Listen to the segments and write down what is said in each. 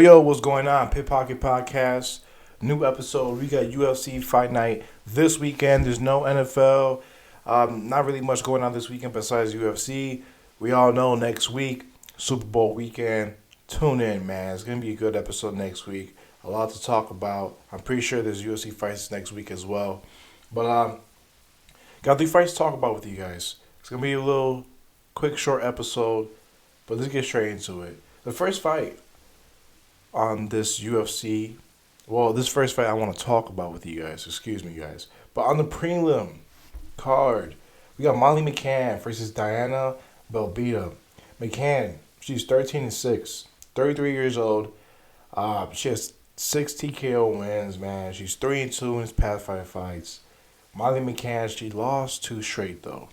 Yo, what's going on? Pit Pocket Podcast, new episode. We got UFC Fight Night this weekend. There's no NFL. Not really much going on this weekend besides UFC. We all know next week, Super Bowl weekend. Tune in, man. It's going to be a good episode next week. A lot to talk about. I'm pretty sure there's UFC fights next week as well. But got 3 fights to talk about with you guys. It's going to be a little quick, short episode. But let's get straight into it. The first fight on this UFC. Well, this first fight I want to talk about with you guys. Excuse me, guys. But on the prelim card, we got Molly McCann versus Diana Belbita. McCann, she's 13-6, 33 years old. She has 6 TKO wins, man. She's 3-2 in his past 5 fights. Molly McCann, she lost 2 straight though.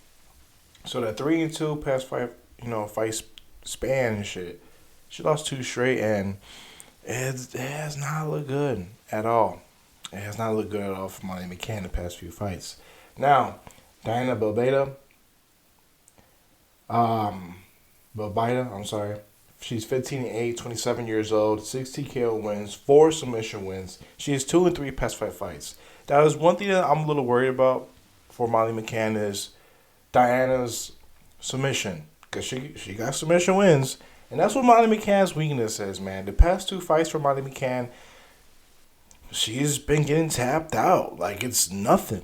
So that 3-2 past 5, fight span and shit. She lost 2 straight and it has not looked good at all. It has not looked good at all for Molly McCann the past few fights. Now, Diana Belbita, she's 15-8, 27 years old, 6 TKO wins, 4 submission wins. She has 2-3 past 5 fights. That is one thing that I'm a little worried about for Molly McCann is Diana's submission, because she got submission wins. And that's what Molly McCann's weakness is, man. The past 2 fights for Molly McCann, she's been getting tapped out. Like, it's nothing.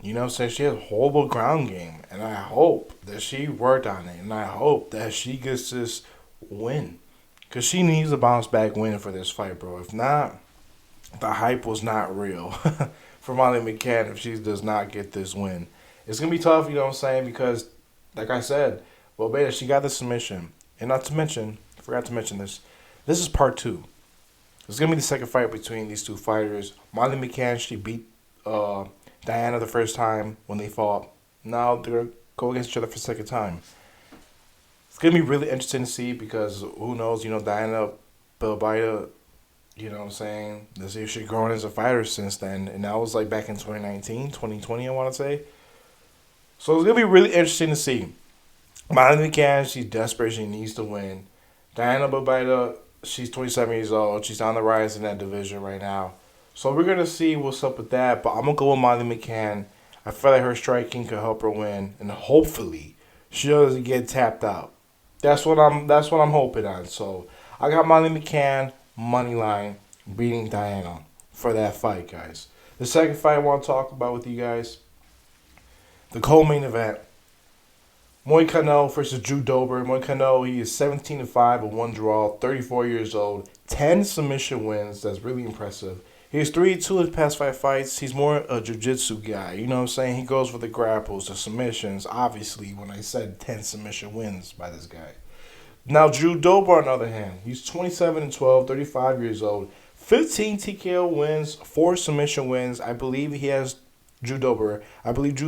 You know what I'm saying? She has a horrible ground game. And I hope that she worked on it. And I hope that she gets this win. Because she needs a bounce back win for this fight, bro. If not, the hype was not real for Molly McCann if she does not get this win. It's going to be tough, you know what I'm saying? Because, like I said, Beta, she got the submission. And not to mention, I forgot to mention this. This is part 2. It's going to be the second fight between these 2 fighters. Molly McCann, she beat Diana the first time when they fought. Now they're going to go against each other for the second time. It's going to be really interesting to see because who knows, Diana Belbita, you know what I'm saying? Let's see if she's grown as a fighter since then. And that was like back in 2019, 2020, I want to say. So it's going to be really interesting to see. Molly McCann, she's desperate. She needs to win. Diana Belbita, she's 27 years old. She's on the rise in that division right now. So we're going to see what's up with that. But I'm going to go with Molly McCann. I feel like her striking could help her win. And hopefully, she doesn't get tapped out. That's what I'm hoping on. So I got Molly McCann, money line, beating Diana for that fight, guys. The second fight I want to talk about with you guys, the co-main event. Moicano versus Drew Dober. Moicano, he is 17-5 with 1 draw, 34 years old, 10 submission wins. That's really impressive. He has 3-2 in his past 5 fights. He's more a jiu-jitsu guy. You know what I'm saying? He goes for the grapples, the submissions. Obviously, when I said 10 submission wins by this guy. Now, Drew Dober, on the other hand, he's 27-12, 35 years old, 15 TKO wins, 4 submission wins. I believe Drew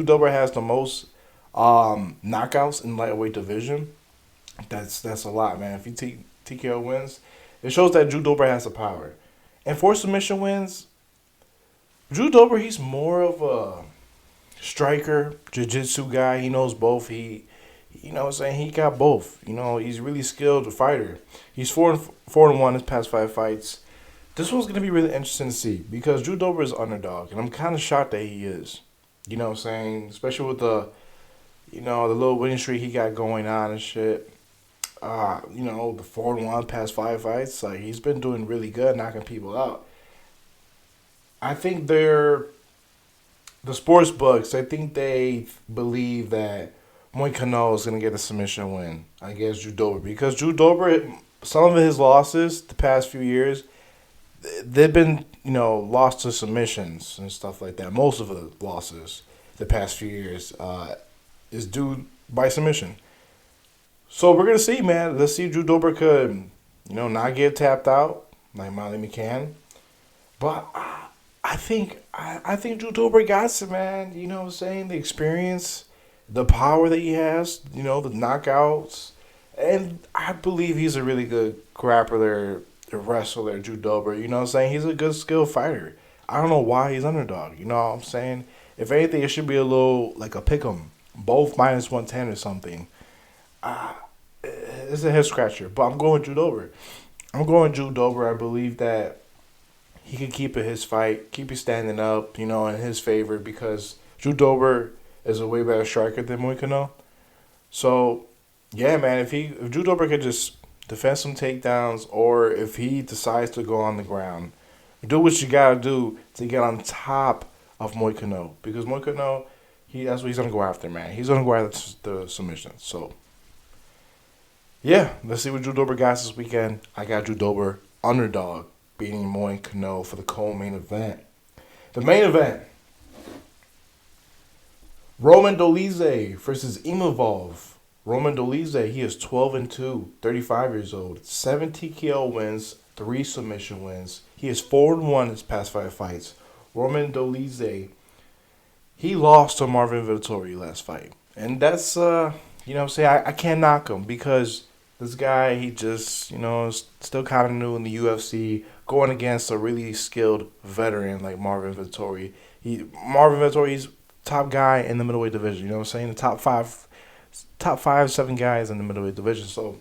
Dober has the most knockouts in lightweight division. That's a lot, man. If he TKO wins, it shows that Drew Dober has the power. And 4 submission wins, Drew Dober, he's more of a striker, jiu-jitsu guy. He knows both. He got both. He's a really skilled fighter. He's 4-1 his past 5 fights. This one's gonna be really interesting to see because Drew Dober is an underdog, and I'm kind of shocked that he is. You know what I'm saying? Especially with the little winning streak he got going on and shit. The 4-1 past 5 fights. Like, he's been doing really good, knocking people out. I think the sports books, I think they believe that Moicano is going to get a submission win against Drew Dober. Because Drew Dober, some of his losses the past few years, they've been, lost to submissions and stuff like that. Most of the losses the past few years is due by submission. So we're going to see, man. Let's see if Drew Dober could, not get tapped out like Molly McCann. But I think Drew Dober got it, man. You know what I'm saying? The experience, the power that he has, the knockouts. And I believe he's a really good grappler, wrestler, Drew Dober. You know what I'm saying? He's a good skilled fighter. I don't know why he's underdog. You know what I'm saying? If anything, it should be a little like a pick'em. Both minus 110 or something. It's a head scratcher, but I'm going with Drew Dober. I'm going Drew Dober. I believe that he can keep it his fight, keep it standing up, in his favor because Drew Dober is a way better striker than Moicano. So, yeah, man, if Drew Dober could just defend some takedowns, or if he decides to go on the ground, do what you gotta do to get on top of Moicano because Moicano, that's what he's gonna go after, man. He's gonna go after the submission. So, yeah, let's see what Drew Dober got this weekend. I got Drew Dober underdog beating Moicano for the co-main event. The main event. Roman Doldize versus Imavov. Roman Doldize, he is 12-2, 35 years old, 7 TKO wins, 3 submission wins. He is 4-1 his past 5 fights. Roman Doldize, he lost to Marvin Vettori last fight. And that's, I can't knock him because this guy, he just, is still kind of new in the UFC, going against a really skilled veteran like Marvin Vettori. Marvin Vettori's top guy in the middleweight division. You know what I'm saying? The top five, 7 guys in the middleweight division. So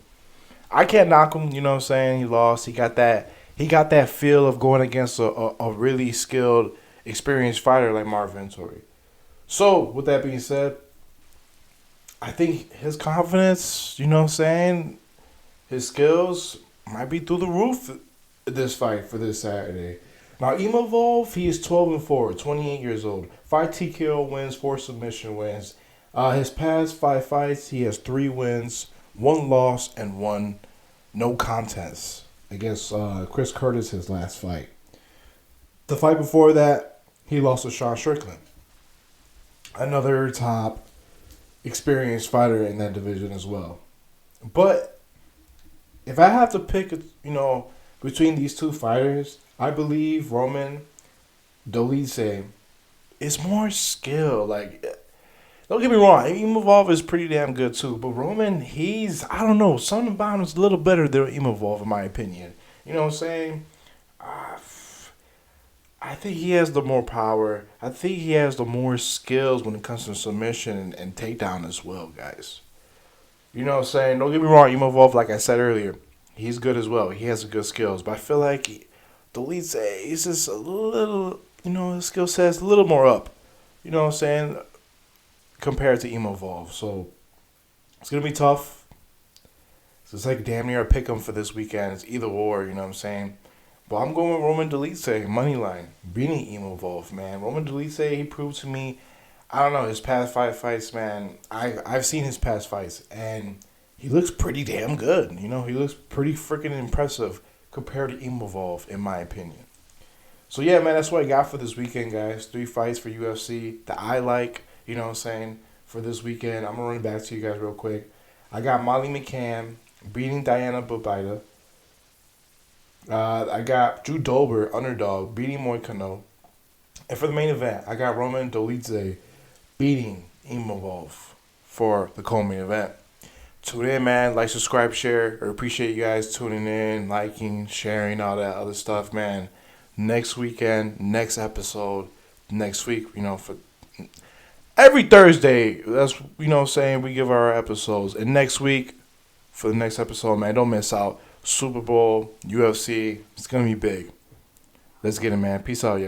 I can't knock him. You know what I'm saying? He lost. He got that feel of going against a really skilled, experienced fighter like Marvin Vettori. So with that being said, I think his confidence, you know what I'm saying, his skills might be through the roof this fight for this Saturday. Now, Imavov, he is 12-4, 28 years old. 5 TKO wins, 4 submission wins. His past 5 fights, he has 3 wins, 1 loss, and 1 no contest against Chris Curtis, his last fight. The fight before that, he lost to Sean Strickland, another top experienced fighter in that division as well. But if I have to pick, between these 2 fighters, I believe Roman Doldize is more skill. Like, don't get me wrong, Imavov is pretty damn good too. But Roman, I don't know, something about him is a little better than Imavov in my opinion. You know what I'm saying? I think he has the more power. I think he has the more skills when it comes to submission and takedown as well, guys. You know what I'm saying? Don't get me wrong, Imavov, like I said earlier, he's good as well. He has good skills. But I feel like Doldize, he's just a little, his skill set's a little more up. You know what I'm saying? Compared to Imavov. So it's going to be tough. So it's like damn near a pick 'em for this weekend. It's either or, you know what I'm saying? But I'm going with Roman Doldize, money line, beating Imavov, man. Roman Doldize, he proved to me, I don't know, his past 5 fights, man. I've seen his past fights, and he looks pretty damn good. He looks pretty freaking impressive compared to Imavov, in my opinion. So, yeah, man, that's what I got for this weekend, guys. 3 fights for UFC that I like, you know what I'm saying, for this weekend. I'm going to run it back to you guys real quick. I got Molly McCann beating Diana Babida. I got Drew Dober, underdog, beating Moicano. And for the main event, I got Roman Doldize beating Imavov for the co-main event. Tune in, man. Like, subscribe, share. I appreciate you guys tuning in, liking, sharing, all that other stuff, man. Next weekend, next episode, next week, for every Thursday. That's, saying, we give our episodes. And next week, for the next episode, man, don't miss out. Super Bowl, UFC, it's going to be big. Let's get it, man. Peace out, yeah.